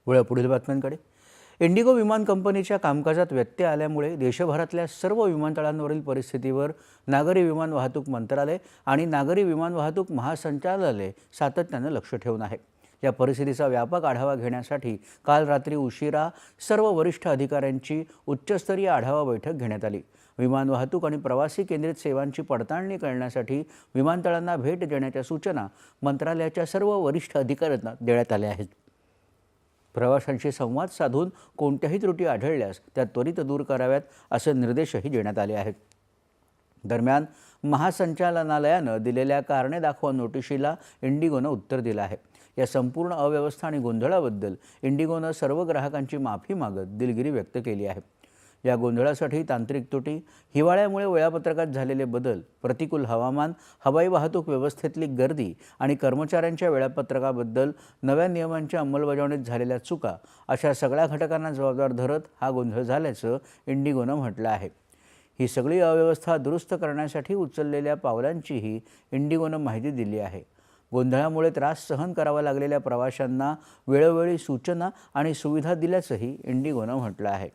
वेळ पुढील बातम्यांकडे। इंडिगो विमान कंपनीच्या कामकाजात व्यत्यय आल्यामुळे देशभरातल्या सर्व विमानतळांवरील परिस्थितीवर नागरी विमान वाहतूक मंत्रालय आणि नागरी विमान वाहतूक महासंचालनालय सातत्याने लक्ष ठेवून आहे। या परिस्थितीचा व्यापक आढावा घेण्यासाठी काल रात्री उशिरा सर्व वरिष्ठ अधिकाऱ्यांची उच्चस्तरीय आढावा बैठक घेण्यात आली। विमान वाहतूक आणि प्रवासी केंद्रित सेवांची पडताळणी करण्यासाठी विमानतळांना भेट देण्याच्या सूचना मंत्रालयाच्या सर्व वरिष्ठ अधिकाऱ्यांना देण्यात आल्या आहेत। प्रवाशांशी संवाद साधून कोणत्याही त्रुटी आढळल्यास त्या त्वरित दूर कराव्यात असे निर्देशही देण्यात आले आहेत। दरम्यान महासंचालनालयानं दिलेल्या कारणे दाखवा नोटिशीला इंडिगोनं उत्तर दिलं आहे। या संपूर्ण अव्यवस्था आणि गोंधळाबद्दल इंडिगोनं सर्व ग्राहकांची माफी मागत दिलगिरी व्यक्त केली आहे। या गोंधळासाठी तांत्रिक त्रुटी, हिवाळ्यामुळे वेळापत्रकात झालेले बदल, प्रतिकूल हवामान, हवाई वाहतूक व्यवस्थेतली गर्दी आणि कर्मचाऱ्यांच्या वेळापत्रकाबद्दल नव्या नियमांच्या अंमलबजावणीत झालेल्या चुका अशा सगळ्या घटकांना जबाबदार धरत हा गोंधळ झाल्याचं इंडिगोनं म्हटलं आहे। ही सगळी अव्यवस्था दुरुस्त करण्यासाठी उचललेल्या पावलांचीही इंडिगोनं माहिती दिली आहे। गोंधळामुळे त्रास सहन करावा लागलेल्या प्रवाशांना वेळोवेळी सूचना आणि सुविधा दिल्याचंही इंडिगोनं म्हटलं आहे।